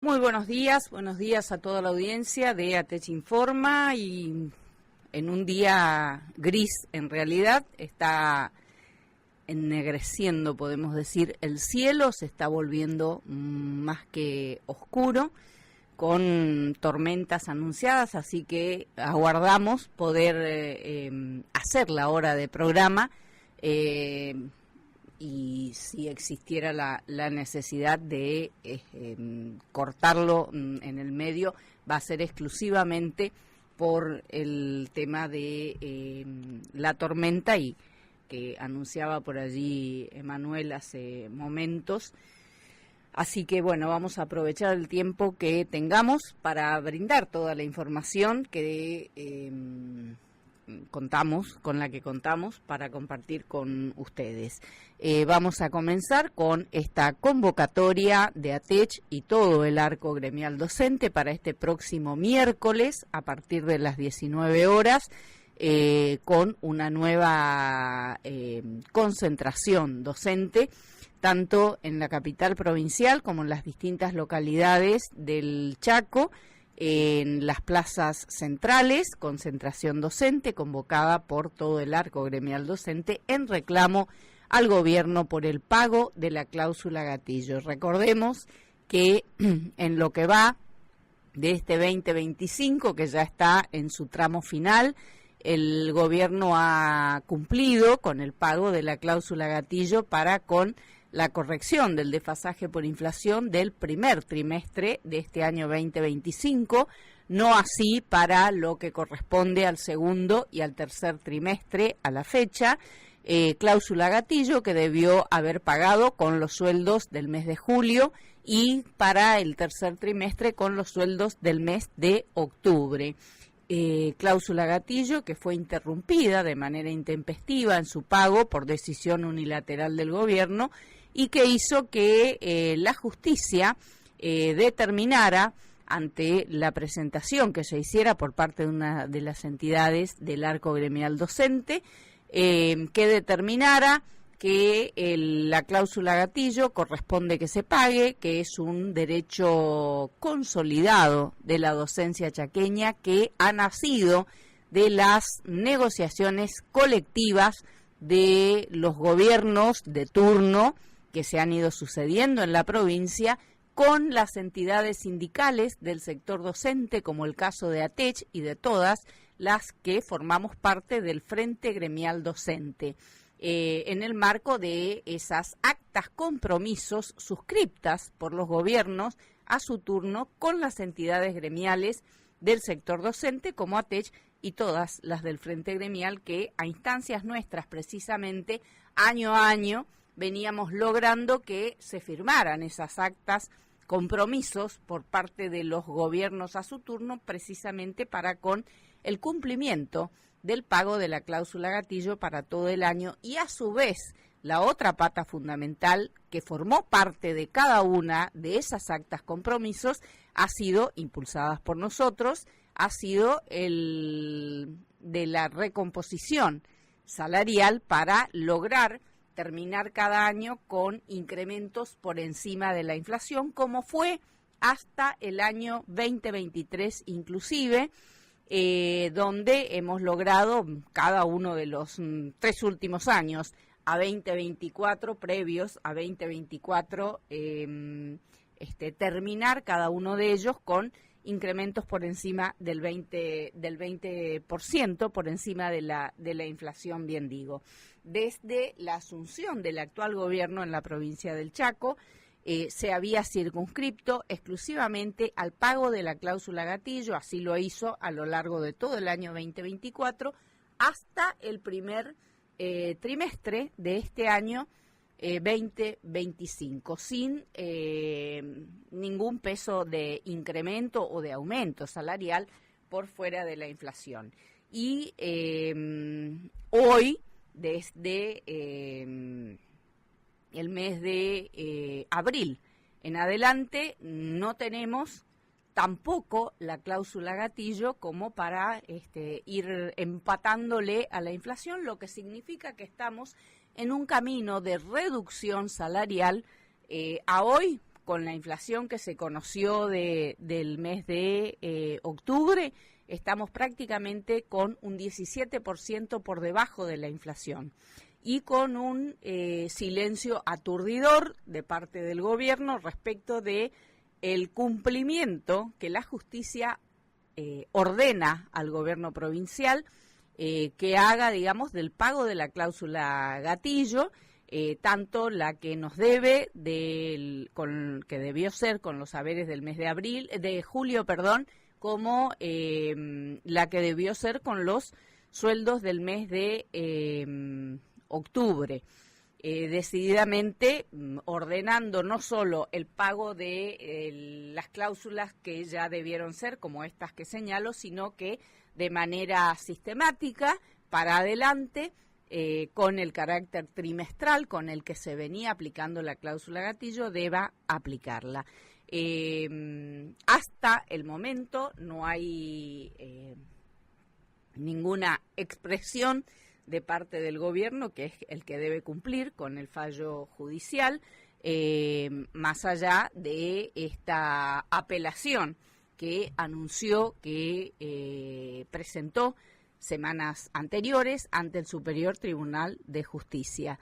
Muy buenos días a toda la audiencia de ATECH Informa, y en un día gris en realidad está ennegreciendo, podemos decir, el cielo, se está volviendo más que oscuro, con tormentas anunciadas, así que aguardamos poder hacer la hora de programa y si existiera la necesidad de cortarlo en el medio, va a ser exclusivamente por el tema de la tormenta y que anunciaba por allí Emanuel hace momentos. Así que bueno, vamos a aprovechar el tiempo que tengamos para brindar toda la información que con la que contamos para compartir con ustedes. Vamos a comenzar con esta convocatoria de ATECH y todo el arco gremial docente para este próximo miércoles a partir de las 19 horas. Con una nueva concentración docente, tanto en la capital provincial como en las distintas localidades del Chaco, en las plazas centrales, concentración docente convocada por todo el arco gremial docente en reclamo al gobierno por el pago de la cláusula gatillo. Recordemos que en lo que va de este 2025, que ya está en su tramo final, el gobierno ha cumplido con el pago de la cláusula gatillo para con la corrección del desfasaje por inflación del primer trimestre de este año 2025, no así para lo que corresponde al segundo y al tercer trimestre a la fecha, cláusula gatillo que debió haber pagado con los sueldos del mes de julio y para el tercer trimestre con los sueldos del mes de octubre. Cláusula gatillo que fue interrumpida de manera intempestiva en su pago por decisión unilateral del gobierno y que hizo que la justicia determinara, ante la presentación que se hiciera por parte de una de las entidades del arco gremial docente, que determinara que la cláusula gatillo corresponde que se pague, que es un derecho consolidado de la docencia chaqueña que ha nacido de las negociaciones colectivas de los gobiernos de turno que se han ido sucediendo en la provincia con las entidades sindicales del sector docente, como el caso de ATECH y de todas las que formamos parte del Frente Gremial Docente. En el marco de esas actas compromisos suscriptas por los gobiernos a su turno con las entidades gremiales del sector docente como ATECH y todas las del Frente Gremial que a instancias nuestras precisamente año a año veníamos logrando que se firmaran esas actas compromisos por parte de los gobiernos a su turno precisamente para con el cumplimiento del pago de la cláusula gatillo para todo el año y a su vez la otra pata fundamental que formó parte de cada una de esas actas compromisos ha sido impulsadas por nosotros, ha sido el de la recomposición salarial para lograr terminar cada año con incrementos por encima de la inflación, como fue hasta el año 2023 inclusive, donde hemos logrado cada uno de los 3 últimos años a 2024, previos a 2024, terminar cada uno de ellos con incrementos por encima del 20%, por encima de la inflación, bien digo. Desde la asunción del actual gobierno en la provincia del Chaco, se había circunscripto exclusivamente al pago de la cláusula gatillo, así lo hizo a lo largo de todo el año 2024, hasta el primer trimestre de este año 2025, sin ningún peso de incremento o de aumento salarial por fuera de la inflación. Y hoy, desde el mes de abril en adelante, no tenemos tampoco la cláusula gatillo como para ir empatándole a la inflación, lo que significa que estamos en un camino de reducción salarial a hoy con la inflación que se conoció del mes de octubre, estamos prácticamente con un 17% por debajo de la inflación y con un silencio aturdidor de parte del gobierno respecto de el cumplimiento que la justicia ordena al gobierno provincial que haga, digamos, del pago de la cláusula gatillo, tanto la que nos debe que debió ser con los haberes del mes de julio, como la que debió ser con los sueldos del mes de octubre. Decididamente ordenando no solo el pago de las cláusulas que ya debieron ser, como estas que señalo, sino que de manera sistemática, para adelante, con el carácter trimestral con el que se venía aplicando la cláusula gatillo, deba aplicarla. Hasta el momento no hay ninguna expresión de parte del gobierno, que es el que debe cumplir con el fallo judicial, más allá de esta apelación que anunció que presentó semanas anteriores ante el Superior Tribunal de Justicia.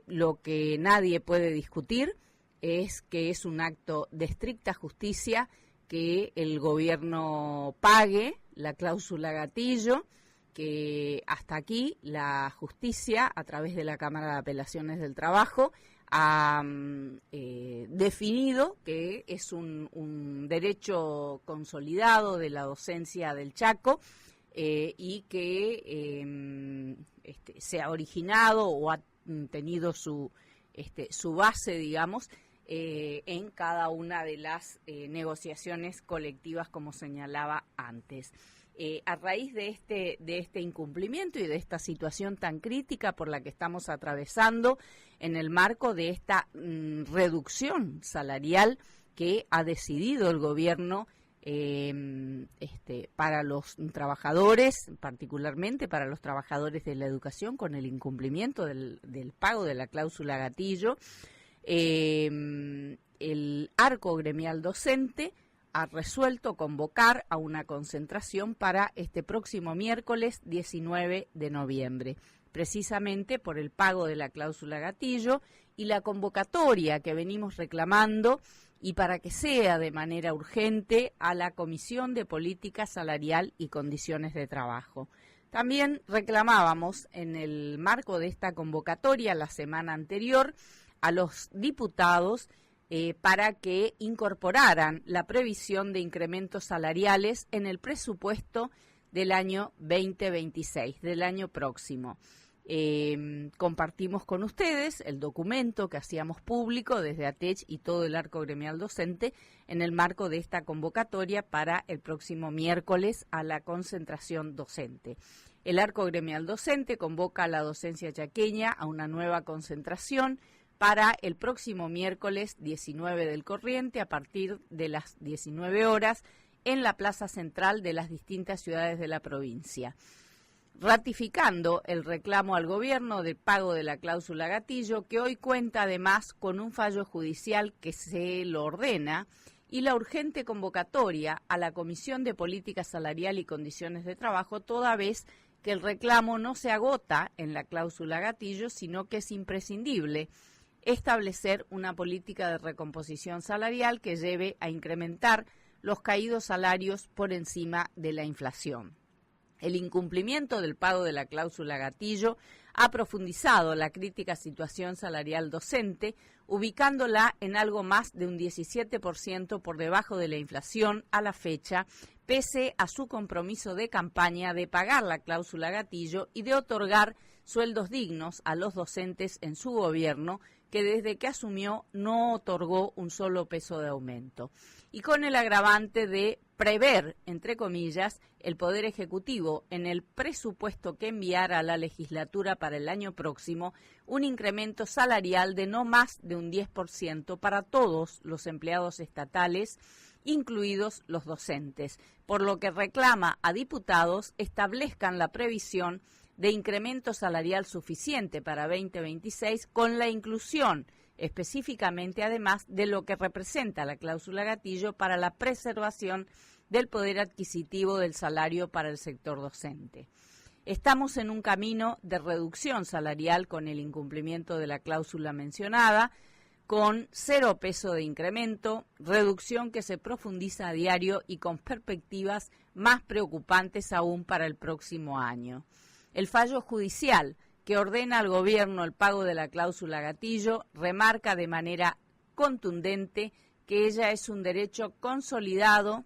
Lo que nadie puede discutir es que es un acto de estricta justicia que el gobierno pague la cláusula gatillo, que hasta aquí la justicia, a través de la Cámara de Apelaciones del Trabajo, ha definido que es un derecho consolidado de la docencia del Chaco y que se ha originado o ha tenido su base, digamos, en cada una de las negociaciones colectivas, como señalaba antes. A raíz de este incumplimiento y de esta situación tan crítica por la que estamos atravesando en el marco de esta reducción salarial que ha decidido el gobierno para los trabajadores, particularmente para los trabajadores de la educación, con el incumplimiento del pago de la cláusula gatillo, el arco gremial docente ha resuelto convocar a una concentración para este próximo miércoles 19 de noviembre, precisamente por el pago de la cláusula gatillo y la convocatoria que venimos reclamando, y para que sea de manera urgente, a la Comisión de Política Salarial y Condiciones de Trabajo. También reclamábamos en el marco de esta convocatoria la semana anterior a los diputados para que incorporaran la previsión de incrementos salariales en el presupuesto del año 2026, del año próximo. Compartimos con ustedes el documento que hacíamos público desde ATECH y todo el arco gremial docente en el marco de esta convocatoria para el próximo miércoles a la concentración docente. El arco gremial docente convoca a la docencia chaqueña a una nueva concentración para el próximo miércoles 19 del corriente a partir de las 19 horas en la plaza central de las distintas ciudades de la provincia, ratificando el reclamo al gobierno del pago de la cláusula gatillo, que hoy cuenta además con un fallo judicial que se lo ordena, y la urgente convocatoria a la Comisión de Política Salarial y Condiciones de Trabajo, toda vez que el reclamo no se agota en la cláusula gatillo, sino que es imprescindible establecer una política de recomposición salarial que lleve a incrementar los caídos salarios por encima de la inflación. El incumplimiento del pago de la cláusula gatillo ha profundizado la crítica situación salarial docente, ubicándola en algo más de un 17% por debajo de la inflación a la fecha, pese a su compromiso de campaña de pagar la cláusula gatillo y de otorgar sueldos dignos a los docentes en su gobierno, que desde que asumió no otorgó un solo peso de aumento. Y con el agravante de prever, entre comillas, el Poder Ejecutivo en el presupuesto que enviara a la legislatura para el año próximo un incremento salarial de no más de un 10% para todos los empleados estatales, incluidos los docentes, por lo que reclama a diputados establezcan la previsión de incremento salarial suficiente para 2026 con la inclusión específicamente además de lo que representa la cláusula gatillo para la preservación del poder adquisitivo del salario para el sector docente. Estamos en un camino de reducción salarial con el incumplimiento de la cláusula mencionada, con 0 peso de incremento, reducción que se profundiza a diario y con perspectivas más preocupantes aún para el próximo año. El fallo judicial que ordena al gobierno el pago de la cláusula gatillo remarca de manera contundente que ella es un derecho consolidado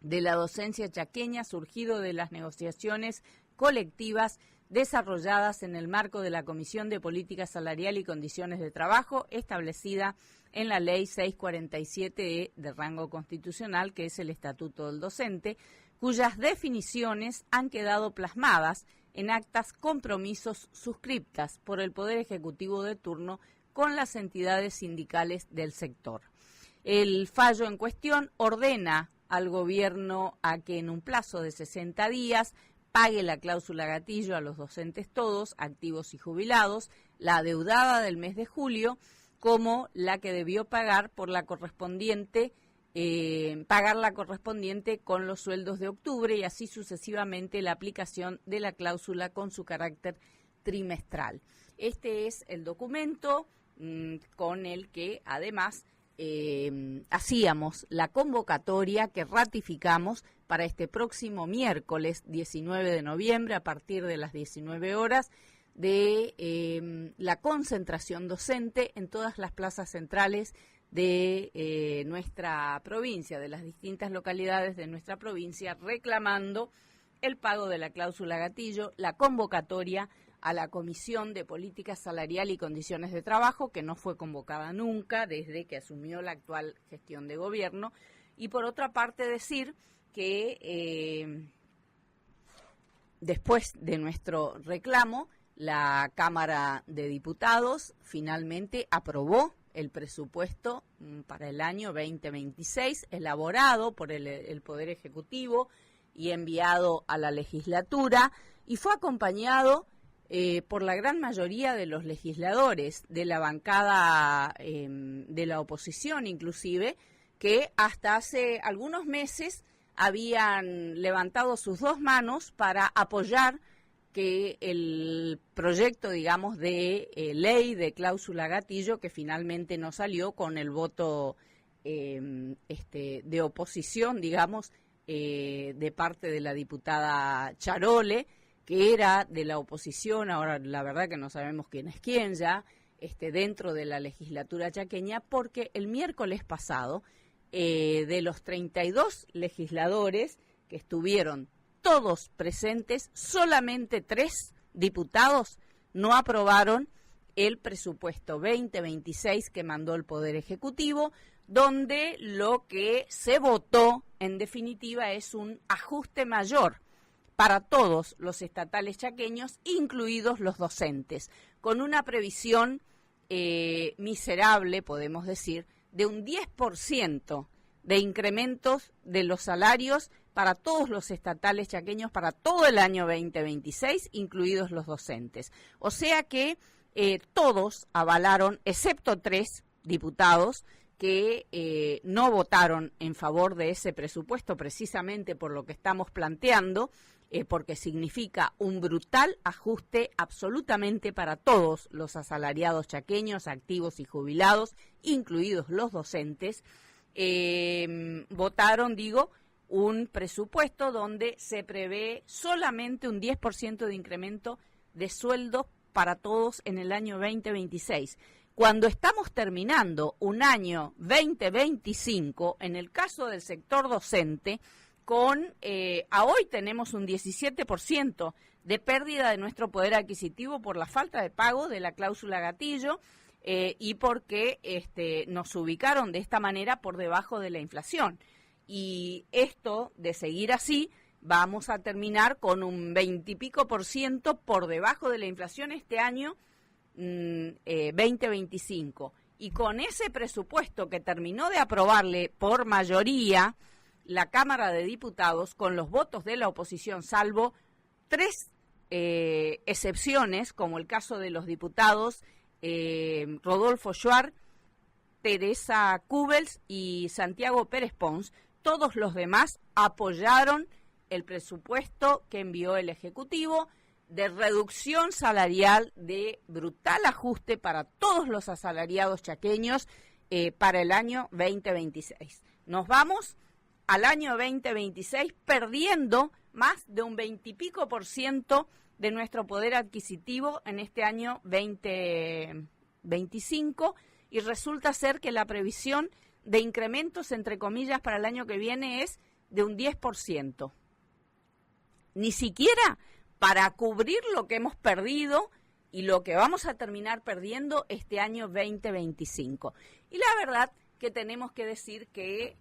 de la docencia chaqueña surgido de las negociaciones colectivas desarrolladas en el marco de la Comisión de Política Salarial y Condiciones de Trabajo establecida en la Ley 647 de rango constitucional, que es el Estatuto del Docente, cuyas definiciones han quedado plasmadas en actas compromisos suscriptas por el Poder Ejecutivo de turno con las entidades sindicales del sector. El fallo en cuestión ordena al gobierno a que en un plazo de 60 días pague la cláusula gatillo a los docentes todos, activos y jubilados, la adeudada del mes de julio, como la que debió pagar por la correspondiente, pagar la correspondiente con los sueldos de octubre y así sucesivamente la aplicación de la cláusula con su carácter trimestral. Este es el documento con el que además hacíamos la convocatoria que ratificamos para este próximo miércoles 19 de noviembre a partir de las 19 horas de la concentración docente en todas las plazas centrales de nuestra provincia, de las distintas localidades de nuestra provincia, reclamando el pago de la cláusula gatillo, la convocatoria a la Comisión de Política Salarial y Condiciones de Trabajo, que no fue convocada nunca desde que asumió la actual gestión de gobierno, y por otra parte decir que después de nuestro reclamo, la Cámara de Diputados finalmente aprobó el presupuesto para el año 2026, elaborado por el Poder Ejecutivo y enviado a la legislatura, y fue acompañado por la gran mayoría de los legisladores de la bancada de la oposición inclusive, que hasta hace algunos meses habían levantado sus dos manos para apoyar que el proyecto, digamos, de ley de cláusula gatillo, que finalmente no salió con el voto de oposición, digamos, de parte de la diputada Charole, que era de la oposición, ahora la verdad que no sabemos quién es quién ya, dentro de la legislatura chaqueña, porque el miércoles pasado, de los 32 legisladores que estuvieron todos presentes, solamente 3 diputados no aprobaron el presupuesto 2026 que mandó el Poder Ejecutivo, donde lo que se votó en definitiva es un ajuste mayor para todos los estatales chaqueños, incluidos los docentes, con una previsión miserable, podemos decir, de un 10% de incrementos de los salarios para todos los estatales chaqueños para todo el año 2026, incluidos los docentes. O sea que todos avalaron, excepto 3 diputados, que no votaron en favor de ese presupuesto precisamente por lo que estamos planteando, porque significa un brutal ajuste absolutamente para todos los asalariados chaqueños, activos y jubilados, incluidos los docentes. Votaron, digo, un presupuesto donde se prevé solamente un 10% de incremento de sueldos para todos en el año 2026. Cuando estamos terminando un año 2025, en el caso del sector docente, a hoy tenemos un 17% de pérdida de nuestro poder adquisitivo por la falta de pago de la cláusula gatillo y porque nos ubicaron de esta manera por debajo de la inflación. Y esto, de seguir así, vamos a terminar con un 20 y pico % por debajo de la inflación este año 2025. Y con ese presupuesto que terminó de aprobarle por mayoría la Cámara de Diputados, con los votos de la oposición, salvo 3 excepciones, como el caso de los diputados Rodolfo Schwartz, Teresa Kubels y Santiago Pérez Pons. Todos los demás apoyaron el presupuesto que envió el Ejecutivo de reducción salarial, de brutal ajuste para todos los asalariados chaqueños para el año 2026. Nos vamos al año 2026 perdiendo más de un 20 y pico % de nuestro poder adquisitivo en este año 2025, y resulta ser que la previsión de incrementos, entre comillas, para el año que viene es de un 10%. Ni siquiera para cubrir lo que hemos perdido y lo que vamos a terminar perdiendo este año 2025. Y la verdad que tenemos que decir que,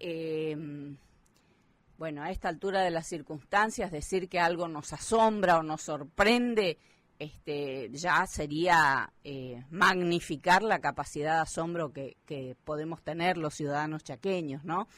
a esta altura de las circunstancias, decir que algo nos asombra o nos sorprende, ya sería magnificar la capacidad de asombro que podemos tener los ciudadanos chaqueños, ¿no?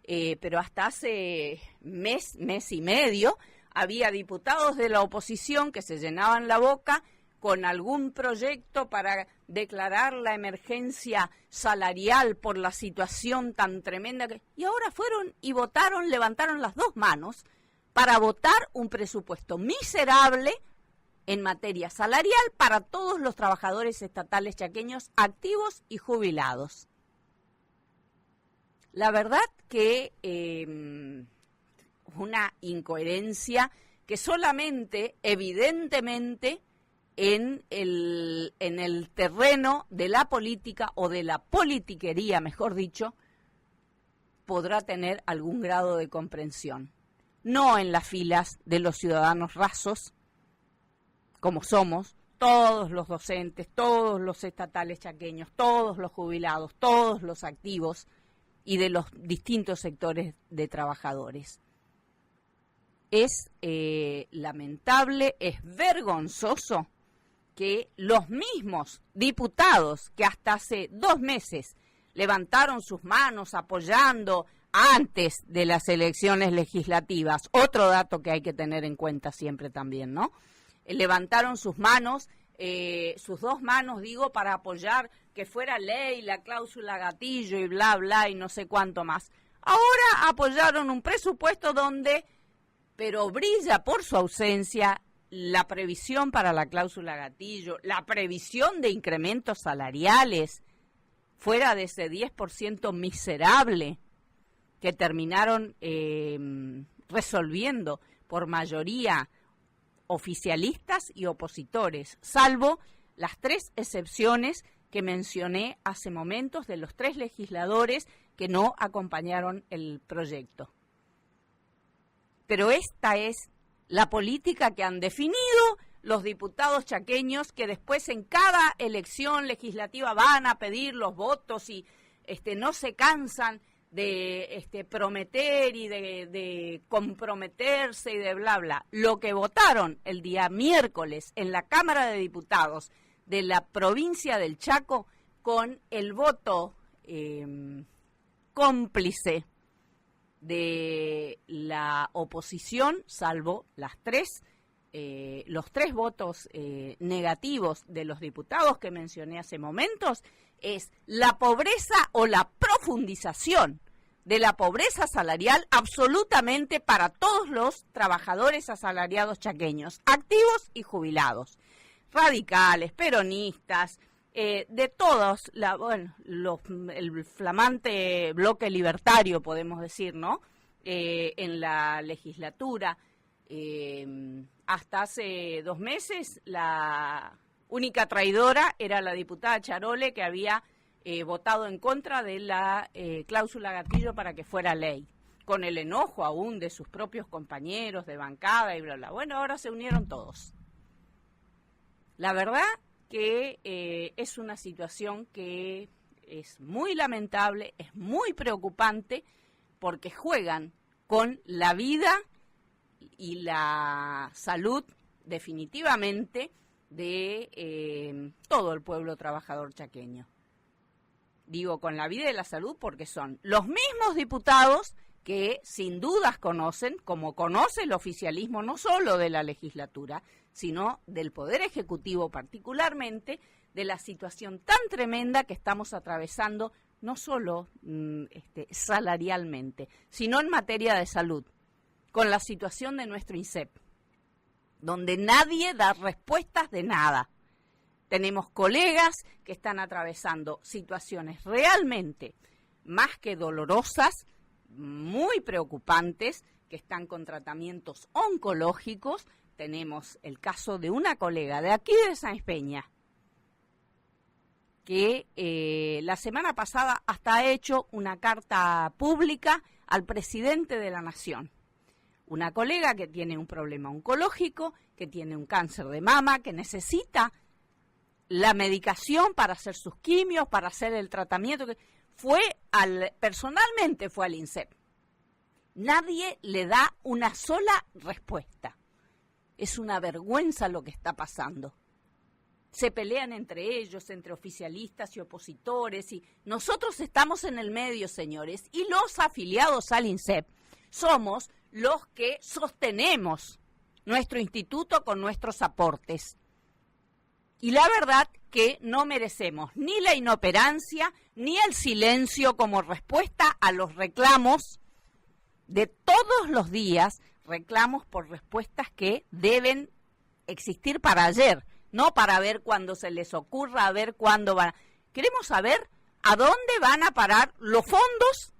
Pero hasta hace mes y medio, había diputados de la oposición que se llenaban la boca con algún proyecto para declarar la emergencia salarial por la situación tan tremenda y ahora fueron y votaron, levantaron las dos manos para votar un presupuesto miserable en materia salarial para todos los trabajadores estatales chaqueños activos y jubilados. La verdad que una incoherencia que solamente, evidentemente, en el terreno de la política o de la politiquería, mejor dicho, podrá tener algún grado de comprensión. No en las filas de los ciudadanos rasos, como somos, todos los docentes, todos los estatales chaqueños, todos los jubilados, todos los activos y de los distintos sectores de trabajadores. Es lamentable, es vergonzoso que los mismos diputados que hasta hace 2 meses levantaron sus manos apoyando antes de las elecciones legislativas, otro dato que hay que tener en cuenta siempre también, ¿no? Levantaron sus manos, sus 2 manos, digo, para apoyar que fuera ley la cláusula gatillo y bla, bla, y no sé cuánto más. Ahora apoyaron un presupuesto donde, pero brilla por su ausencia, la previsión para la cláusula gatillo, la previsión de incrementos salariales, fuera de ese 10% miserable que terminaron resolviendo por mayoría oficialistas y opositores, salvo las 3 excepciones que mencioné hace momentos de los 3 legisladores que no acompañaron el proyecto. Pero esta es la política que han definido los diputados chaqueños, que después en cada elección legislativa van a pedir los votos y no se cansan de prometer y de comprometerse y de bla, bla. Lo que votaron el día miércoles en la Cámara de Diputados de la provincia del Chaco, con el voto cómplice de la oposición, salvo los 3 votos negativos de los diputados que mencioné hace momentos, es la pobreza o la profundización de la pobreza salarial absolutamente para todos los trabajadores asalariados chaqueños, activos y jubilados, radicales, peronistas, de todos, el flamante bloque libertario, podemos decir, ¿no? En la legislatura. Hasta hace 2 meses, la única traidora era la diputada Charole, que había votado en contra de la cláusula gatillo para que fuera ley, con el enojo aún de sus propios compañeros de bancada y bla, bla. Bueno, ahora se unieron todos. La verdad que es una situación que es muy lamentable, es muy preocupante, porque juegan con la vida y la salud definitivamente de todo el pueblo trabajador chaqueño. Digo con la vida y la salud porque son los mismos diputados que sin dudas conocen, como conoce el oficialismo no solo de la legislatura, sino del Poder Ejecutivo particularmente, de la situación tan tremenda que estamos atravesando, no solo salarialmente, sino en materia de salud, con la situación de nuestro INSEP, donde nadie da respuestas de nada. Tenemos colegas que están atravesando situaciones realmente más que dolorosas, muy preocupantes, que están con tratamientos oncológicos. Tenemos el caso de una colega de aquí de Sáenz Peña, que la semana pasada hasta ha hecho una carta pública al presidente de la Nación. Una colega que tiene un problema oncológico, que tiene un cáncer de mama, que necesita la medicación para hacer sus quimios, para hacer el tratamiento. Personalmente fue al INSEP. Nadie le da una sola respuesta. Es una vergüenza lo que está pasando. Se pelean entre ellos, entre oficialistas y opositores, y nosotros estamos en el medio, señores, y los afiliados al INSEP somos los que sostenemos nuestro instituto con nuestros aportes. Y la verdad que no merecemos ni la inoperancia ni el silencio como respuesta a los reclamos de todos los días, reclamos por respuestas que deben existir para ayer, no para ver cuándo se les ocurra, a ver cuándo van. Queremos saber a dónde van a parar los fondos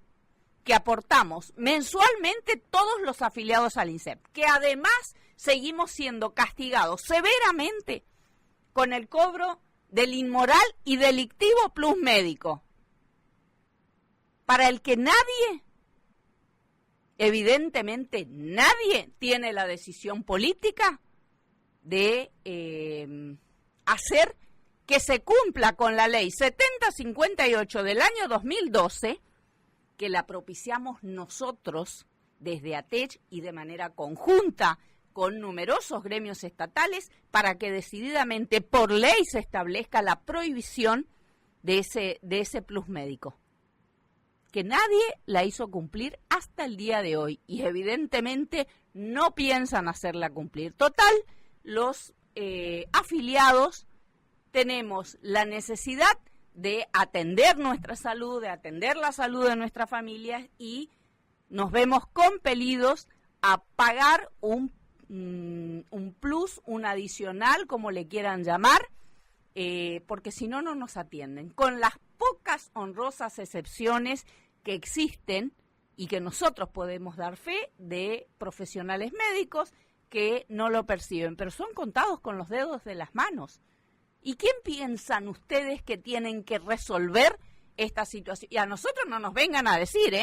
que aportamos mensualmente todos los afiliados al INSEP, que además seguimos siendo castigados severamente con el cobro del inmoral y delictivo plus médico, para el que nadie, evidentemente nadie, tiene la decisión política de hacer que se cumpla con la ley 7058 del año 2012, que la propiciamos nosotros desde ATECH y de manera conjunta con numerosos gremios estatales, para que decididamente por ley se establezca la prohibición de ese plus médico, que nadie la hizo cumplir hasta el día de hoy y evidentemente no piensan hacerla cumplir. Total, los afiliados tenemos la necesidad de atender nuestra salud, de atender la salud de nuestras familias, y nos vemos compelidos a pagar un plus, un adicional, como le quieran llamar, porque si no, no nos atienden. Con las pocas honrosas excepciones que existen y que nosotros podemos dar fe de profesionales médicos que no lo perciben, pero son contados con los dedos de las manos. ¿Y quién piensan ustedes que tienen que resolver esta situación? Y a nosotros no nos vengan a decir,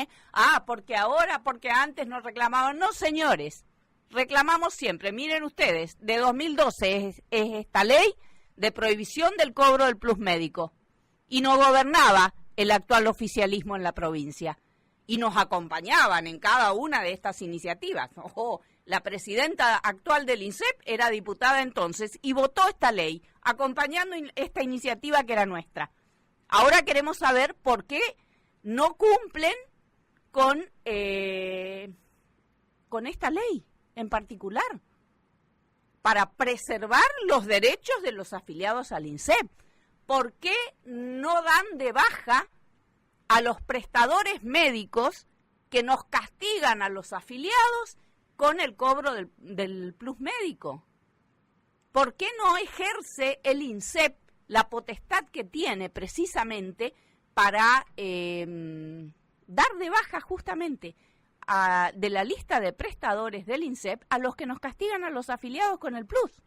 porque ahora, porque antes nos reclamaban. No, señores, reclamamos siempre. Miren ustedes, de 2012 es esta ley de prohibición del cobro del plus médico. Y no gobernaba el actual oficialismo en la provincia. Y nos acompañaban en cada una de estas iniciativas. Ojo, la presidenta actual del INSEP era diputada entonces y votó esta ley, acompañando esta iniciativa que era nuestra. Ahora queremos saber por qué no cumplen con esta ley en particular, para preservar los derechos de los afiliados al INSEP. ¿Por qué no dan de baja a los prestadores médicos que nos castigan a los afiliados con el cobro del plus médico? ¿Por qué no ejerce el INSEP la potestad que tiene precisamente para dar de baja justamente de la lista de prestadores del INSEP a los que nos castigan a los afiliados con el plus?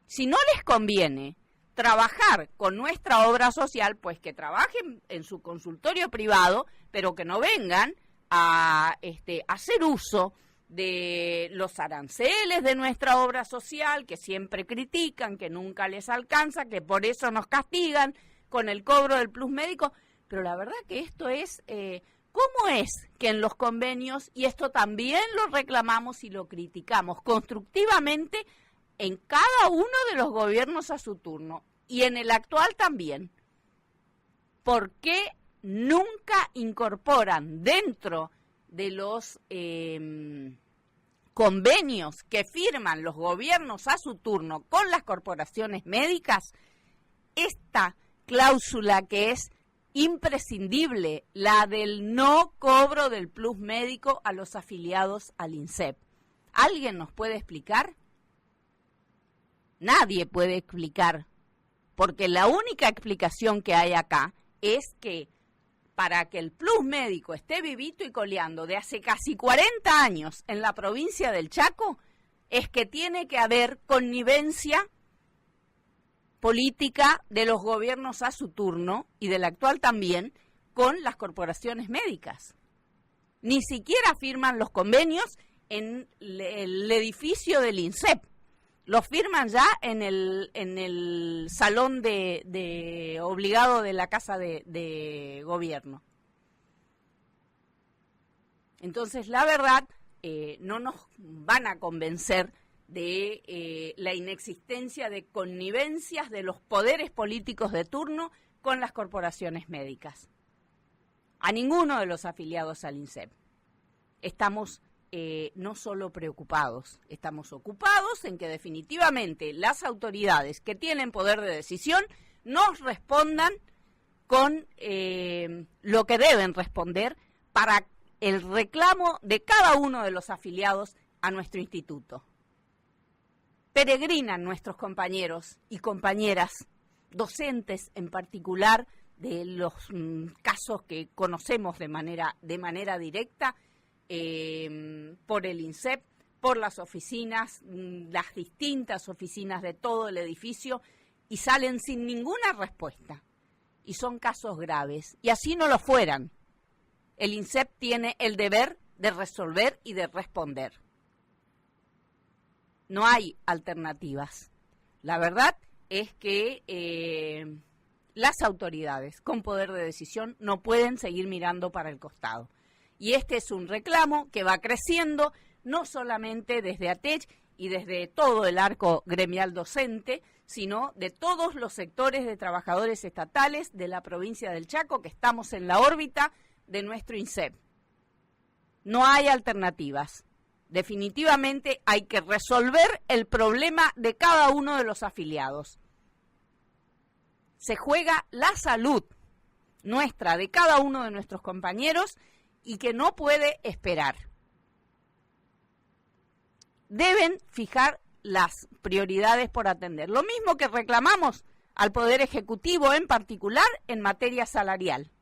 Si no les conviene trabajar con nuestra obra social, pues que trabajen en su consultorio privado, pero que no vengan a hacer uso de los aranceles de nuestra obra social, que siempre critican, que nunca les alcanza, que por eso nos castigan con el cobro del plus médico. Pero la verdad que esto es, ¿cómo es que en los convenios, y esto también lo reclamamos y lo criticamos constructivamente en cada uno de los gobiernos a su turno, y en el actual también, por qué nunca incorporan dentro de los convenios que firman los gobiernos a su turno con las corporaciones médicas esta cláusula que es imprescindible, la del no cobro del plus médico a los afiliados al INSEP. ¿Alguien nos puede explicar? Nadie puede explicar, porque la única explicación que hay acá es que para que el plus médico esté vivito y coleando de hace casi 40 años en la provincia del Chaco, es que tiene que haber connivencia política de los gobiernos a su turno, y del actual también, con las corporaciones médicas. Ni siquiera firman los convenios en el edificio del INSEP. Los firman ya en el salón de obligado de la Casa de Gobierno. Entonces, la verdad, no nos van a convencer de la inexistencia de connivencias de los poderes políticos de turno con las corporaciones médicas. A ninguno de los afiliados al INSEP. Estamos no solo preocupados, estamos ocupados en que definitivamente las autoridades que tienen poder de decisión nos respondan con lo que deben responder para el reclamo de cada uno de los afiliados a nuestro instituto. Peregrinan nuestros compañeros y compañeras, docentes en particular, de los casos que conocemos de manera directa, por el INSEP, por las oficinas, las distintas oficinas de todo el edificio, y salen sin ninguna respuesta. Y son casos graves, y así no lo fueran. El INSEP tiene el deber de resolver y de responder. No hay alternativas. La verdad es que las autoridades con poder de decisión no pueden seguir mirando para el costado. Y este es un reclamo que va creciendo, no solamente desde ATECH y desde todo el arco gremial docente, sino de todos los sectores de trabajadores estatales de la provincia del Chaco, que estamos en la órbita de nuestro INSEP. No hay alternativas. Definitivamente hay que resolver el problema de cada uno de los afiliados. Se juega la salud nuestra, de cada uno de nuestros compañeros, y que no puede esperar. Deben fijar las prioridades por atender. Lo mismo que reclamamos al Poder Ejecutivo, en particular en materia salarial,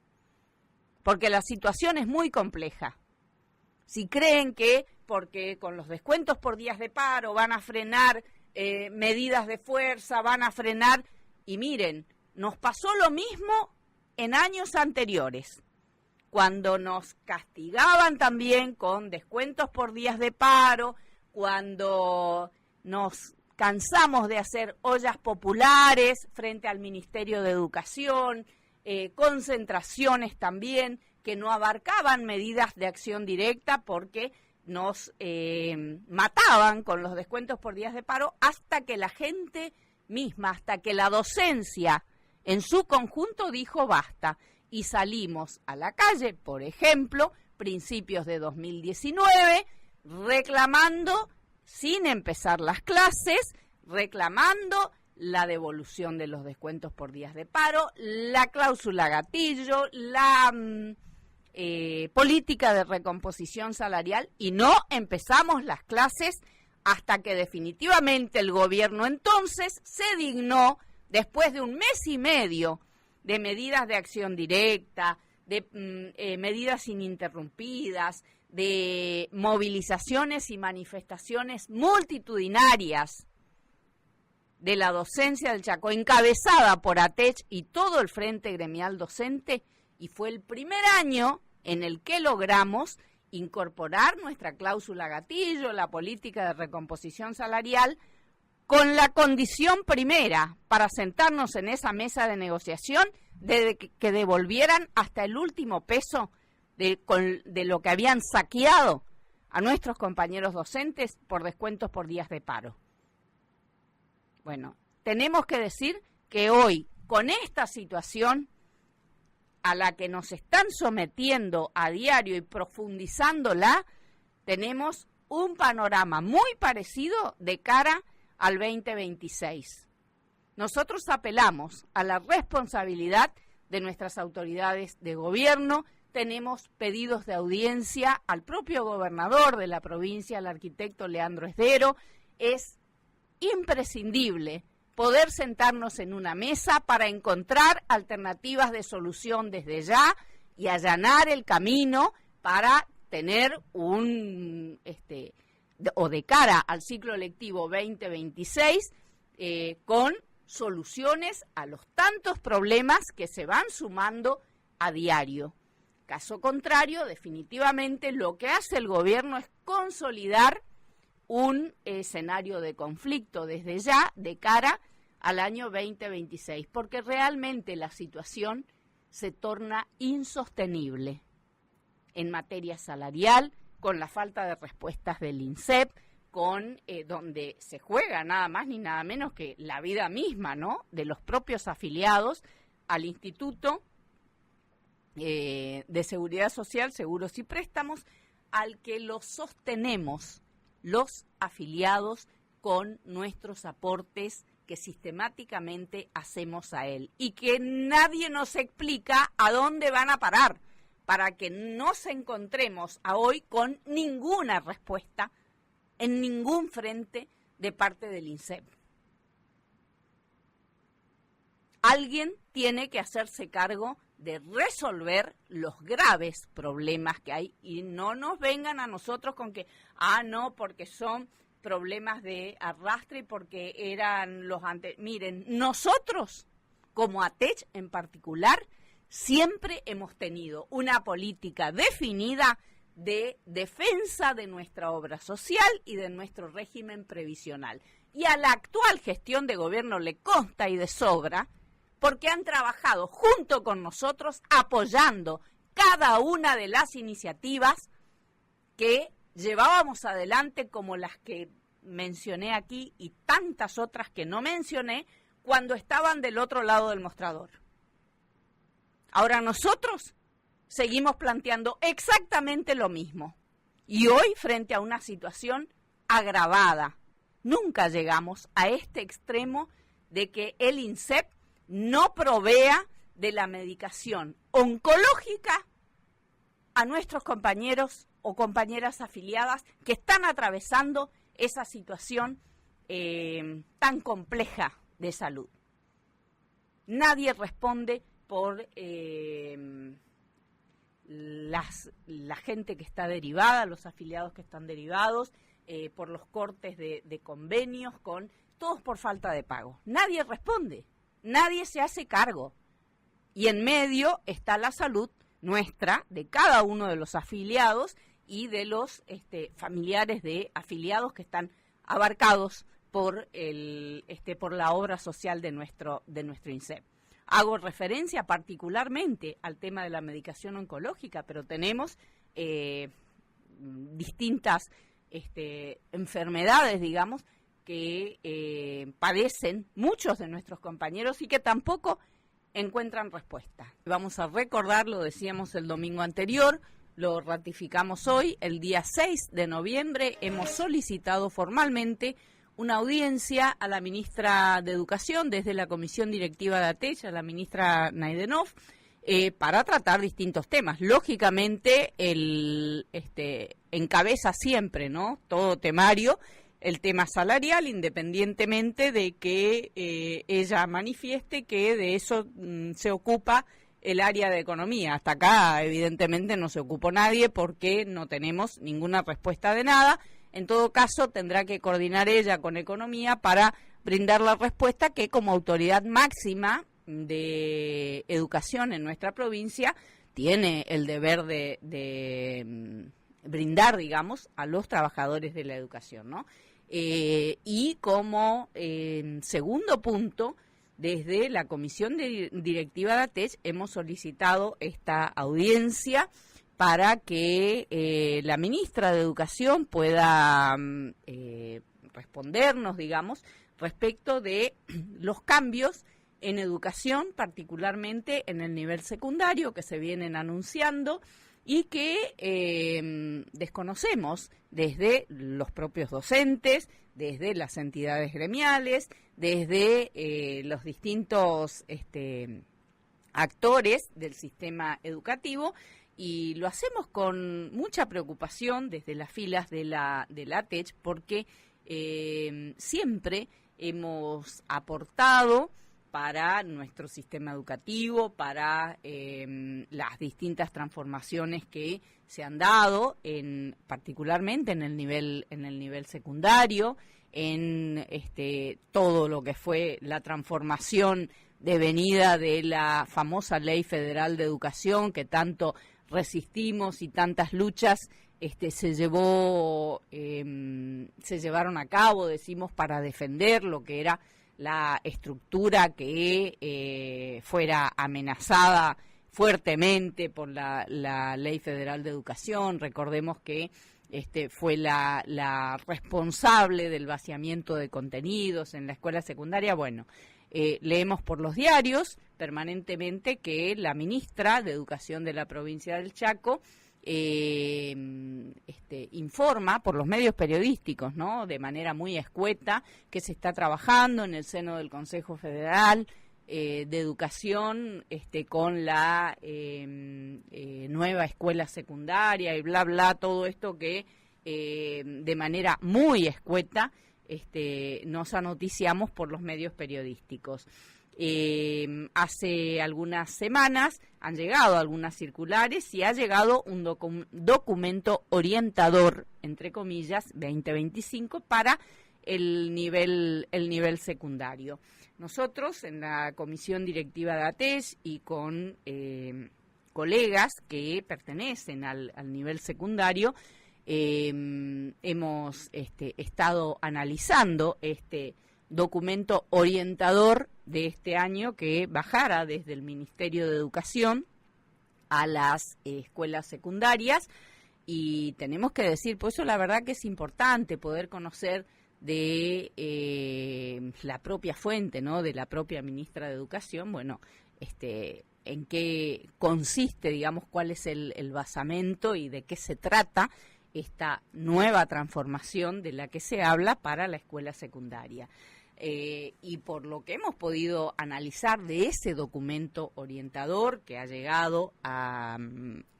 porque la situación es muy compleja. Si creen que porque con los descuentos por días de paro van a frenar medidas de fuerza, van a frenar, y miren, nos pasó lo mismo en años anteriores, cuando nos castigaban también con descuentos por días de paro, cuando nos cansamos de hacer ollas populares frente al Ministerio de Educación, concentraciones también que no abarcaban medidas de acción directa porque nos mataban con los descuentos por días de paro, hasta que la gente misma, hasta que la docencia en su conjunto dijo basta. Y salimos a la calle, por ejemplo, principios de 2019, reclamando, sin empezar las clases, reclamando la devolución de los descuentos por días de paro, la cláusula gatillo, la política de recomposición salarial, y no empezamos las clases hasta que definitivamente el gobierno entonces se dignó, después de un mes y medio de medidas de acción directa, de medidas ininterrumpidas, de movilizaciones y manifestaciones multitudinarias de la docencia del Chaco, encabezada por ATECH y todo el Frente Gremial Docente, y fue el primer año en el que logramos incorporar nuestra cláusula gatillo, la política de recomposición salarial, con la condición primera para sentarnos en esa mesa de negociación de que devolvieran hasta el último peso de lo que habían saqueado a nuestros compañeros docentes por descuentos por días de paro. Bueno, tenemos que decir que hoy, con esta situación a la que nos están sometiendo a diario y profundizándola, tenemos un panorama muy parecido de cara al 2026. nosotros apelamos a la responsabilidad de nuestras autoridades de gobierno. Tenemos pedidos de audiencia al propio gobernador de la provincia, al arquitecto Leandro Esdero. Es imprescindible poder sentarnos en una mesa para encontrar alternativas de solución desde ya y allanar el camino para tener o de cara al ciclo lectivo 2026, con soluciones a los tantos problemas que se van sumando a diario. Caso contrario, definitivamente lo que hace el gobierno es consolidar un escenario de conflicto desde ya de cara al año 2026, porque realmente la situación se torna insostenible en materia salarial, con la falta de respuestas del INSEP, con donde se juega nada más ni nada menos que la vida misma, ¿no?, de los propios afiliados al Instituto de Seguridad Social, Seguros y Préstamos, al que los sostenemos los afiliados con nuestros aportes que sistemáticamente hacemos a él y que nadie nos explica a dónde van a parar, para que no nos encontremos a hoy con ninguna respuesta en ningún frente de parte del INSEP. Alguien tiene que hacerse cargo de resolver los graves problemas que hay y no nos vengan a nosotros con que, no, porque son problemas de arrastre y porque eran los antes. Miren, nosotros, como ATECH en particular, siempre hemos tenido una política definida de defensa de nuestra obra social y de nuestro régimen previsional. Y a la actual gestión de gobierno le consta y de sobra, porque han trabajado junto con nosotros apoyando cada una de las iniciativas que llevábamos adelante, como las que mencioné aquí y tantas otras que no mencioné, cuando estaban del otro lado del mostrador. Ahora nosotros seguimos planteando exactamente lo mismo. Y hoy, frente a una situación agravada, nunca llegamos a este extremo de que el INSEP no provea de la medicación oncológica a nuestros compañeros o compañeras afiliadas que están atravesando esa situación tan compleja de salud. Nadie responde por la gente que está derivada, los afiliados que están derivados, por los cortes de convenios, todos por falta de pago. Nadie responde, nadie se hace cargo. Y en medio está la salud nuestra, de cada uno de los afiliados y de los familiares de afiliados que están abarcados por la obra social de nuestro INSEP. Hago referencia particularmente al tema de la medicación oncológica, pero tenemos distintas enfermedades, digamos, que padecen muchos de nuestros compañeros y que tampoco encuentran respuesta. Vamos a recordar, lo decíamos el domingo anterior, lo ratificamos hoy, el día 6 de noviembre hemos solicitado formalmente una audiencia a la ministra de Educación desde la Comisión Directiva de ATECH, a la ministra Naidenov, para tratar distintos temas. Lógicamente, encabeza siempre, ¿no?, todo temario, el tema salarial, independientemente de que ella manifieste que de eso se ocupa el área de economía. Hasta acá, evidentemente, no se ocupó nadie porque no tenemos ninguna respuesta de nada. En todo caso, tendrá que coordinar ella con economía para brindar la respuesta que, como autoridad máxima de educación en nuestra provincia, tiene el deber de brindar, digamos, a los trabajadores de la educación, ¿no? Y como segundo punto, desde la Comisión Directiva de ATECH hemos solicitado esta audiencia para que la ministra de Educación pueda respondernos, digamos, respecto de los cambios en educación, particularmente en el nivel secundario, que se vienen anunciando y que desconocemos desde los propios docentes, desde las entidades gremiales, desde los distintos actores del sistema educativo, y lo hacemos con mucha preocupación desde las filas de la ATECH, porque siempre hemos aportado para nuestro sistema educativo, para las distintas transformaciones que se han dado, particularmente en el nivel secundario, en todo lo que fue la transformación devenida de la famosa Ley Federal de Educación, que tanto resistimos y tantas luchas se llevaron a cabo, decimos, para defender lo que era la estructura que fuera amenazada fuertemente por la Ley Federal de Educación. Recordemos que fue la responsable del vaciamiento de contenidos en la escuela secundaria. Bueno, leemos por los diarios permanentemente que la ministra de Educación de la provincia del Chaco informa por los medios periodísticos, ¿no?, de manera muy escueta, que se está trabajando en el seno del Consejo Federal de Educación con la nueva escuela secundaria y bla, bla, todo esto que de manera muy escueta nos anoticiamos por los medios periodísticos. Hace algunas semanas han llegado algunas circulares y ha llegado un documento orientador, entre comillas, 2025 para el nivel secundario. Nosotros en la comisión directiva de ATECH y con colegas que pertenecen al nivel secundario, hemos estado analizando este documento orientador de este año, que bajara desde el Ministerio de Educación a las escuelas secundarias, y tenemos que decir, pues eso la verdad que es importante poder conocer de la propia fuente, ¿no?, de la propia ministra de Educación, bueno, en qué consiste, digamos, cuál es el basamento y de qué se trata esta nueva transformación de la que se habla para la escuela secundaria. Y por lo que hemos podido analizar de ese documento orientador que ha llegado a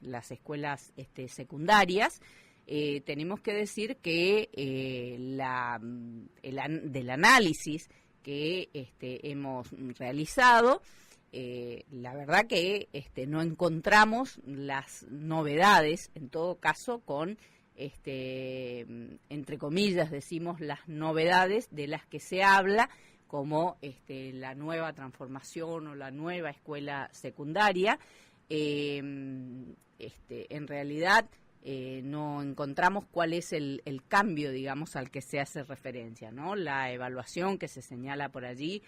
las escuelas secundarias, tenemos que decir que del análisis que hemos realizado, la verdad que no encontramos las novedades, en todo caso con entre comillas decimos, las novedades de las que se habla, como la nueva transformación o la nueva escuela secundaria. En realidad no encontramos cuál es el cambio, digamos, al que se hace referencia, ¿no? La evaluación que se señala por allí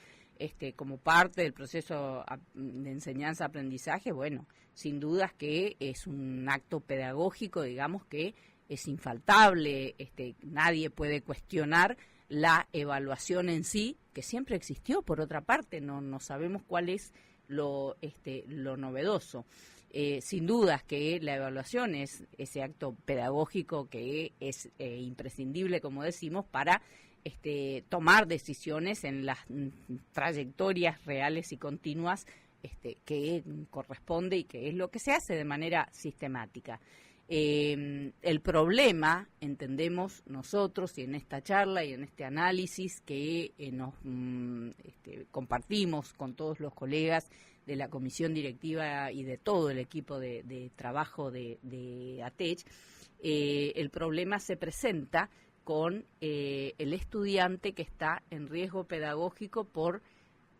como parte del proceso de enseñanza-aprendizaje, bueno, sin dudas que es un acto pedagógico, digamos, que es infaltable, nadie puede cuestionar la evaluación en sí, que siempre existió, por otra parte, no sabemos cuál es lo novedoso. Sin dudas que la evaluación es ese acto pedagógico que es imprescindible, como decimos, para tomar decisiones en las trayectorias reales y continuas que corresponde y que es lo que se hace de manera sistemática. El problema, entendemos nosotros, y en esta charla y en este análisis que nos compartimos con todos los colegas de la comisión directiva y de todo el equipo de trabajo de ATECH, el problema se presenta con el estudiante que está en riesgo pedagógico por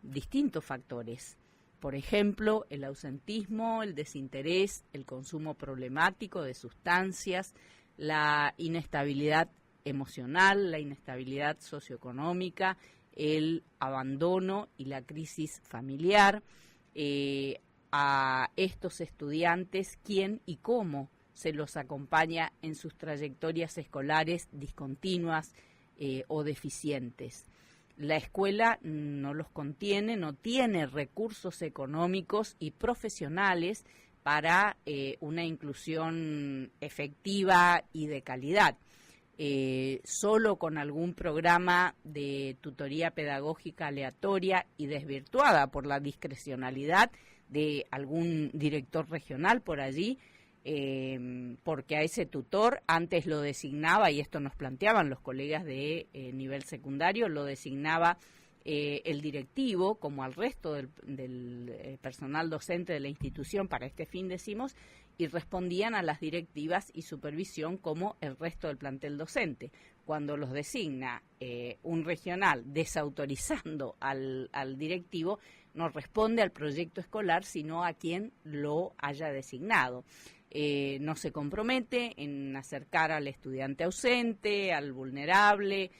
distintos factores. Por ejemplo, el ausentismo, el desinterés, el consumo problemático de sustancias, la inestabilidad emocional, la inestabilidad socioeconómica, el abandono y la crisis familiar. A estos estudiantes, ¿quién y cómo se los acompaña en sus trayectorias escolares discontinuas o deficientes? La escuela no los contiene, no tiene recursos económicos y profesionales para una inclusión efectiva y de calidad. Solo con algún programa de tutoría pedagógica aleatoria y desvirtuada por la discrecionalidad de algún director regional por allí, porque a ese tutor antes lo designaba, y esto nos planteaban los colegas de nivel secundario, lo designaba el directivo, como al resto del personal docente de la institución para este fin, decimos, y respondían a las directivas y supervisión como el resto del plantel docente. Cuando los designa un regional desautorizando al directivo, no responde al proyecto escolar, sino a quien lo haya designado. No se compromete en acercar al estudiante ausente, al vulnerable,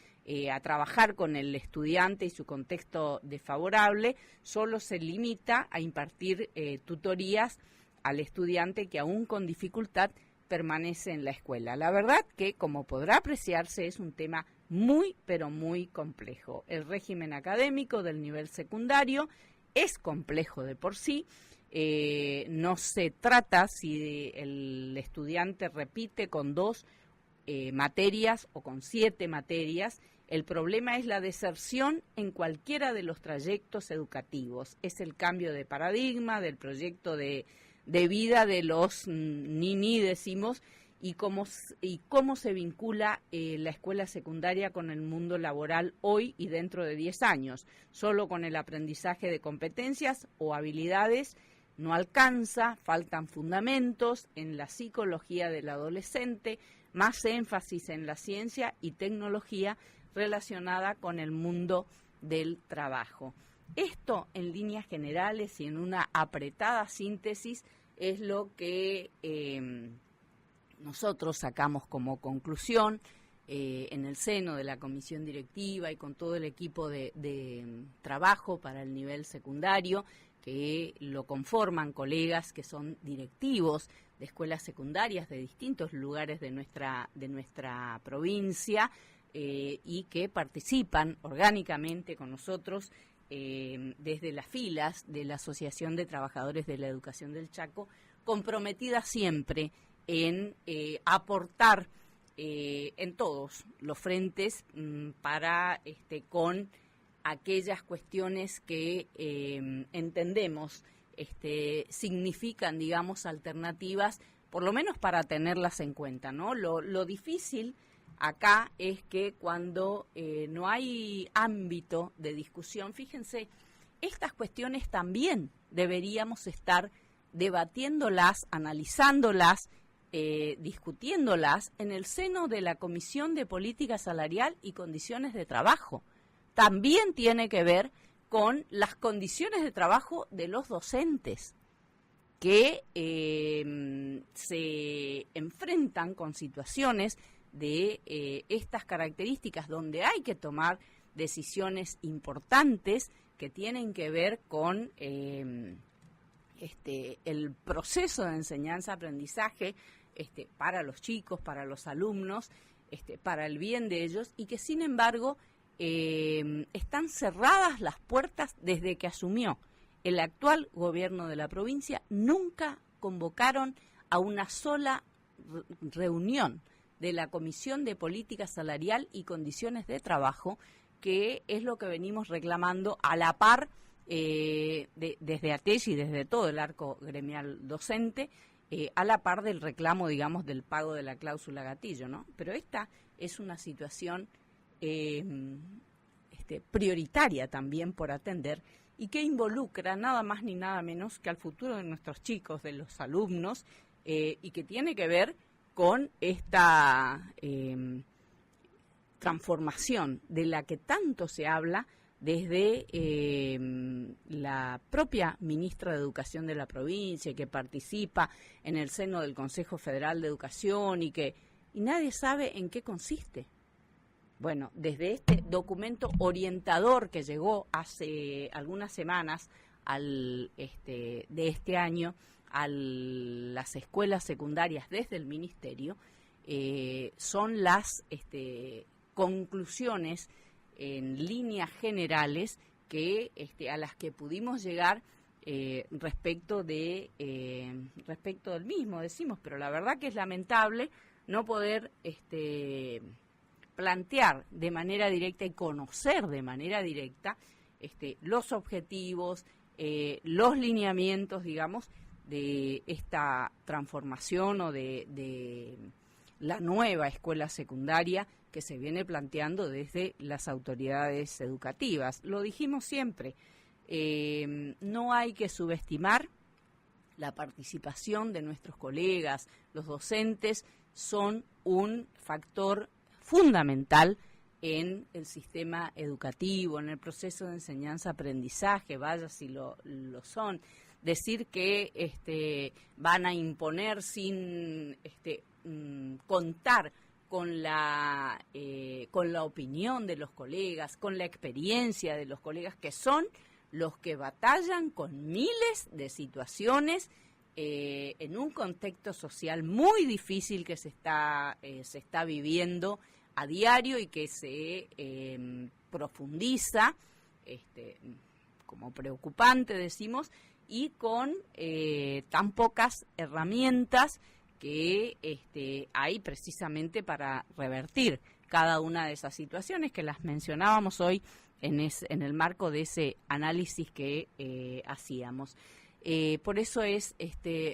a trabajar con el estudiante y su contexto desfavorable, solo se limita a impartir tutorías al estudiante que aún con dificultad permanece en la escuela. La verdad que, como podrá apreciarse, es un tema muy, pero muy complejo. El régimen académico del nivel secundario es complejo de por sí. No se trata si el estudiante repite con 2 materias o con 7 materias. El problema es la deserción en cualquiera de los trayectos educativos. Es el cambio de paradigma del proyecto de vida de los ni decimos, y cómo se vincula la escuela secundaria con el mundo laboral hoy y dentro de 10 años. Solo con el aprendizaje de competencias o habilidades no alcanza, faltan fundamentos en la psicología del adolescente, más énfasis en la ciencia y tecnología relacionada con el mundo del trabajo. Esto, en líneas generales y en una apretada síntesis, es lo que nosotros sacamos como conclusión en el seno de la comisión directiva y con todo el equipo de trabajo para el nivel secundario, que lo conforman colegas que son directivos de escuelas secundarias de distintos lugares de nuestra provincia y que participan orgánicamente con nosotros desde las filas de la Asociación de Trabajadores de la Educación del Chaco, comprometida siempre en aportar en todos los frentes para con aquellas cuestiones que entendemos significan, digamos, alternativas, por lo menos para tenerlas en cuenta, ¿no? Lo difícil acá es que cuando no hay ámbito de discusión, fíjense, estas cuestiones también deberíamos estar debatiéndolas, analizándolas, discutiéndolas en el seno de la Comisión de Política Salarial y Condiciones de Trabajo. También tiene que ver con las condiciones de trabajo de los docentes, que se enfrentan con situaciones de estas características donde hay que tomar decisiones importantes que tienen que ver con el proceso de enseñanza-aprendizaje para los chicos, para los alumnos, para el bien de ellos, y que sin embargo están cerradas las puertas desde que asumió el actual gobierno de la provincia. Nunca convocaron a una sola reunión de la Comisión de Política Salarial y Condiciones de Trabajo, que es lo que venimos reclamando a la par desde ATECH y desde todo el arco gremial docente, a la par del reclamo, digamos, del pago de la cláusula gatillo, ¿no? Pero esta es una situación prioritaria también por atender y que involucra nada más ni nada menos que al futuro de nuestros chicos, de los alumnos, y que tiene que ver con esta transformación de la que tanto se habla desde la propia ministra de Educación de la provincia, que participa en el seno del Consejo Federal de Educación y nadie sabe en qué consiste. Bueno, desde este documento orientador que llegó hace algunas semanas de este año a las escuelas secundarias desde el Ministerio, son las conclusiones en líneas generales que a las que pudimos llegar respecto del mismo, decimos, pero la verdad que es lamentable no poder plantear de manera directa y conocer de manera directa los objetivos, los lineamientos, digamos, de esta transformación o de la nueva escuela secundaria que se viene planteando desde las autoridades educativas. Lo dijimos siempre, no hay que subestimar la participación de nuestros colegas, los docentes son un factor fundamental en el sistema educativo, en el proceso de enseñanza-aprendizaje, vaya si lo son. Decir que van a imponer sin contar con la opinión de los colegas, con la experiencia de los colegas, que son los que batallan con miles de situaciones en un contexto social muy difícil que se está viviendo a diario y que se profundiza, como preocupante decimos, y con tan pocas herramientas que hay precisamente para revertir cada una de esas situaciones que las mencionábamos hoy en el marco de ese análisis que hacíamos. Por eso es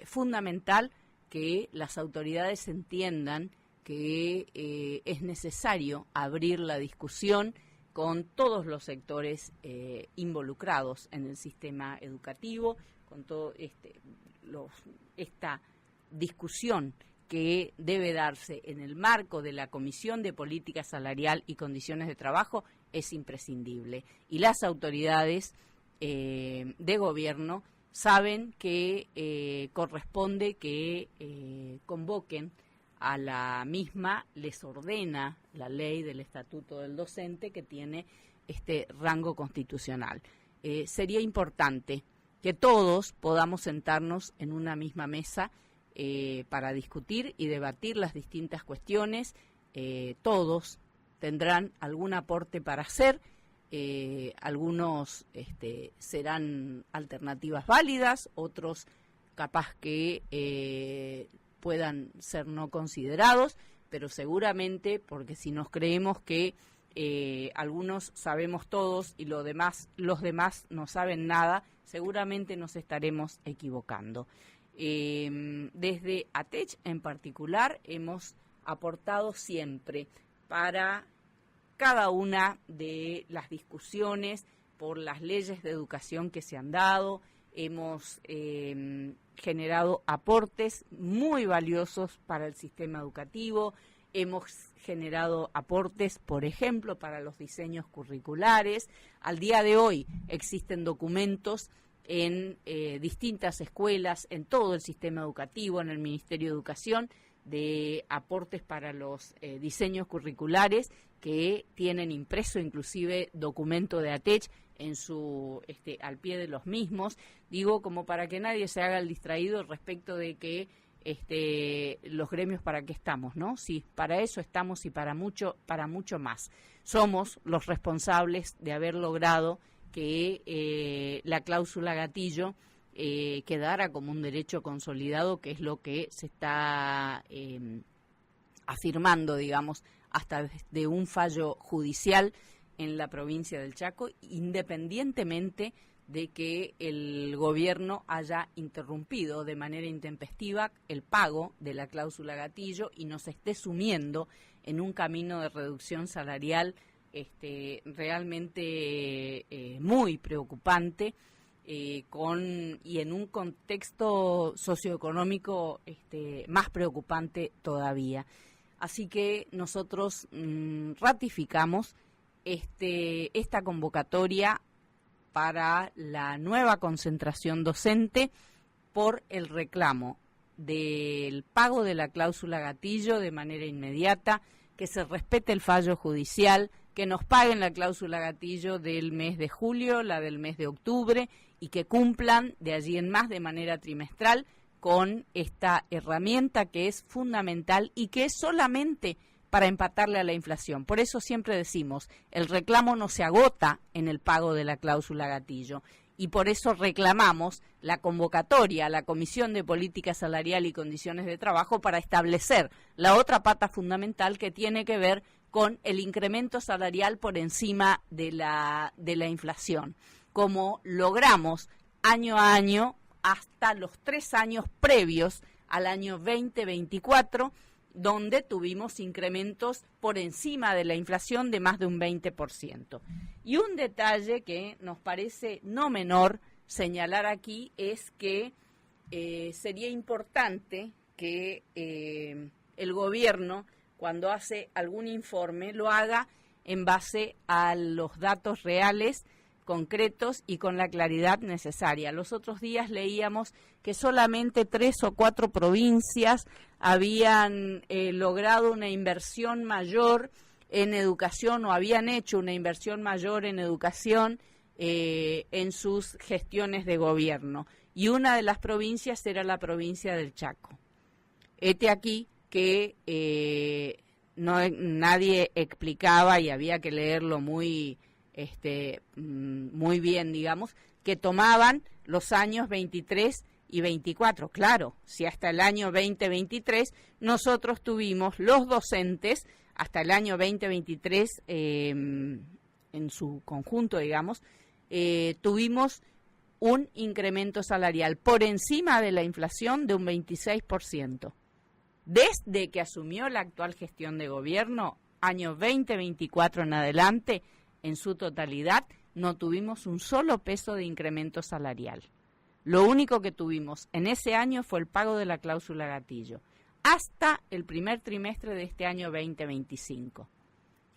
fundamental que las autoridades entiendan que es necesario abrir la discusión con todos los sectores involucrados en el sistema educativo, con todo esta discusión que debe darse en el marco de la Comisión de Política Salarial y Condiciones de Trabajo es imprescindible. Y las autoridades de gobierno saben que corresponde que convoquen a la misma, les ordena la ley del Estatuto del Docente que tiene este rango constitucional. Sería importante que todos podamos sentarnos en una misma mesa para discutir y debatir las distintas cuestiones. Todos tendrán algún aporte para hacer, algunos serán alternativas válidas, otros capaz que puedan ser no considerados, pero seguramente, porque si nos creemos que algunos sabemos todos y los demás no saben nada, seguramente nos estaremos equivocando. Desde ATECH en particular hemos aportado siempre para cada una de las discusiones por las leyes de educación que se han dado. Hemos generado aportes muy valiosos para el sistema educativo, hemos generado aportes, por ejemplo, para los diseños curriculares. Al día de hoy existen documentos en distintas escuelas, en todo el sistema educativo, en el Ministerio de Educación, de aportes para los diseños curriculares que tienen impreso inclusive documento de ATECH en su al pie de los mismos. Digo, como para que nadie se haga el distraído respecto de que los gremios para qué estamos, ¿no? Sí, para eso estamos y para mucho más. Somos los responsables de haber logrado que la cláusula gatillo quedara como un derecho consolidado, que es lo que se está afirmando, digamos, hasta de un fallo judicial en la provincia del Chaco, independientemente de que el gobierno haya interrumpido de manera intempestiva el pago de la cláusula gatillo y nos esté sumiendo en un camino de reducción salarial realmente muy preocupante, y en un contexto socioeconómico más preocupante todavía. Así que nosotros ratificamos esta convocatoria para la nueva concentración docente por el reclamo del pago de la cláusula gatillo de manera inmediata, que se respete el fallo judicial, que nos paguen la cláusula gatillo del mes de julio, la del mes de octubre, y que cumplan de allí en más de manera trimestral con esta herramienta que es fundamental y que es solamente para empatarle a la inflación. Por eso siempre decimos, el reclamo no se agota en el pago de la cláusula gatillo y por eso reclamamos la convocatoria a la Comisión de Política Salarial y Condiciones de Trabajo para establecer la otra pata fundamental que tiene que ver con el incremento salarial por encima de la inflación, como logramos año a año hasta los 3 años previos al año 2024, donde tuvimos incrementos por encima de la inflación de más de un 20%. Y un detalle que nos parece no menor señalar aquí es que sería importante que el gobierno, cuando hace algún informe, lo haga en base a los datos reales, concretos y con la claridad necesaria. Los otros días leíamos que solamente 3 o 4 provincias habían logrado una inversión mayor en educación o habían hecho una inversión mayor en educación en sus gestiones de gobierno. Y una de las provincias era la provincia del Chaco. Hete aquí que nadie explicaba, y había que leerlo muy bien, digamos, que tomaban los años 23 y 24. Claro, si hasta el año 2023 nosotros tuvimos los docentes, hasta el año 2023 en su conjunto, digamos, tuvimos un incremento salarial por encima de la inflación de un 26%. Desde que asumió la actual gestión de gobierno, año 2024 en adelante, en su totalidad, no tuvimos un solo peso de incremento salarial. Lo único que tuvimos en ese año fue el pago de la cláusula gatillo, hasta el primer trimestre de este año 2025.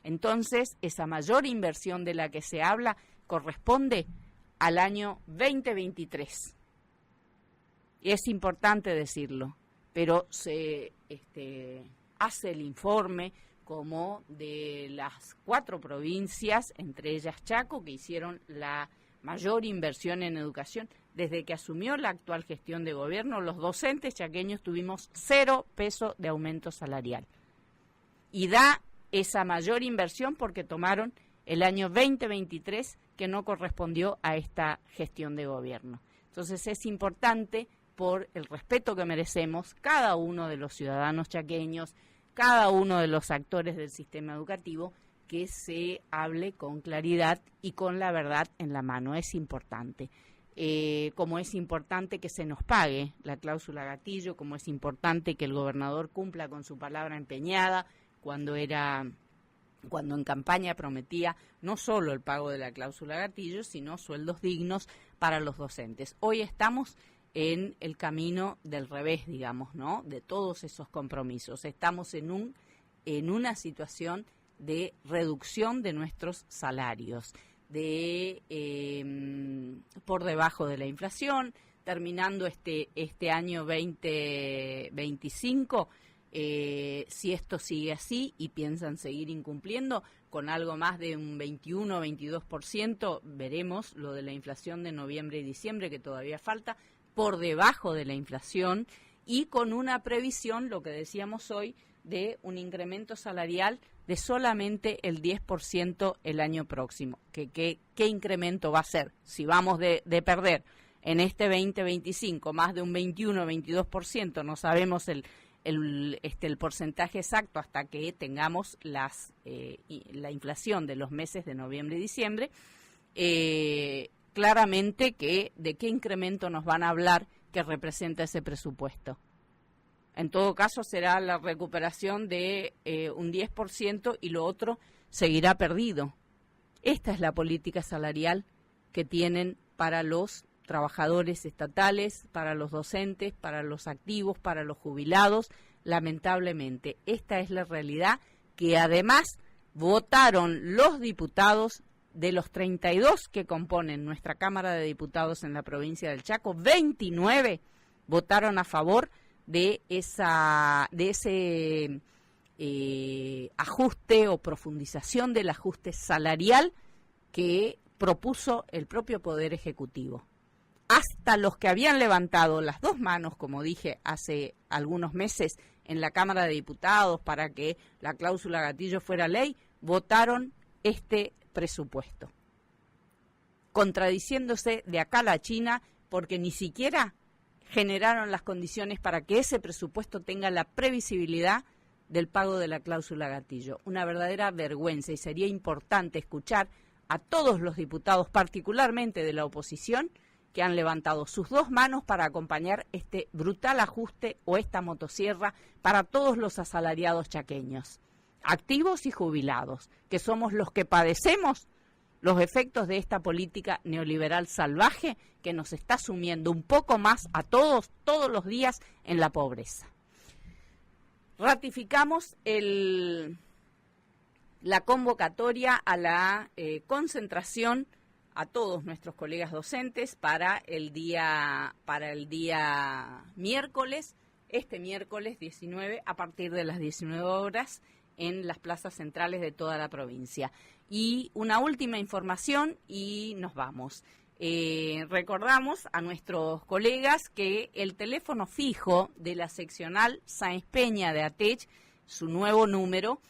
Entonces, esa mayor inversión de la que se habla corresponde al año 2023. Y es importante decirlo, pero se hace el informe como de las 4 provincias, entre ellas Chaco, que hicieron la mayor inversión en educación. Desde que asumió la actual gestión de gobierno, los docentes chaqueños tuvimos 0 pesos de aumento salarial. Y da esa mayor inversión porque tomaron el año 2023, que no correspondió a esta gestión de gobierno. Entonces es importante, por el respeto que merecemos cada uno de los ciudadanos chaqueños, cada uno de los actores del sistema educativo, que se hable con claridad y con la verdad en la mano. Es importante. Como es importante que se nos pague la cláusula gatillo, como es importante que el gobernador cumpla con su palabra empeñada cuando en campaña prometía no solo el pago de la cláusula gatillo, sino sueldos dignos para los docentes. Hoy estamos en el camino del revés, digamos, ¿no?, de todos esos compromisos. Estamos en una situación de reducción de nuestros salarios, por debajo de la inflación, terminando este año 2025, si esto sigue así y piensan seguir incumpliendo con algo más de un 21 o 22%, veremos lo de la inflación de noviembre y diciembre, que todavía falta, por debajo de la inflación, y con una previsión, lo que decíamos hoy, de un incremento salarial de solamente el 10% el año próximo. ¿Qué incremento va a ser? Si vamos de perder en este 2025 más de un 21 o 22%, no sabemos el porcentaje exacto hasta que tengamos la inflación de los meses de noviembre y diciembre, claramente de qué incremento nos van a hablar que representa ese presupuesto. En todo caso, será la recuperación de un 10% y lo otro seguirá perdido. Esta es la política salarial que tienen para los trabajadores estatales, para los docentes, para los activos, para los jubilados. Lamentablemente, esta es la realidad que además votaron los diputados. De los 32 que componen nuestra Cámara de Diputados en la provincia del Chaco, 29 votaron a favor de ese ajuste o profundización del ajuste salarial que propuso el propio Poder Ejecutivo. Hasta los que habían levantado las 2 manos, como dije hace algunos meses en la Cámara de Diputados para que la cláusula gatillo fuera ley, votaron este presupuesto. contradiciéndose de acá a la China, porque ni siquiera generaron las condiciones para que ese presupuesto tenga la previsibilidad del pago de la cláusula gatillo. Una verdadera vergüenza, y sería importante escuchar a todos los diputados, particularmente de la oposición, que han levantado sus dos manos para acompañar este brutal ajuste o esta motosierra para todos los asalariados chaqueños, activos y jubilados, que somos los que padecemos los efectos de esta política neoliberal salvaje que nos está sumiendo un poco más a todos los días en la pobreza. Ratificamos la convocatoria a la concentración a todos nuestros colegas docentes para el día miércoles, este miércoles 19, a partir de las 19 horas, en las plazas centrales de toda la provincia. Y una última información y nos vamos. Recordamos a nuestros colegas que el teléfono fijo de la seccional Sáenz Peña de ATECH, su nuevo número,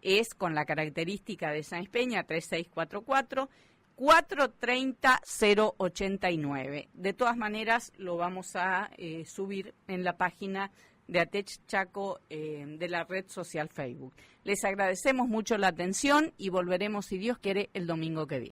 es con la característica de Sáenz Peña 3644-430-089. De todas maneras, lo vamos a subir en la página de ATECH Chaco de la red social Facebook. Les agradecemos mucho la atención y volveremos, si Dios quiere, el domingo que viene.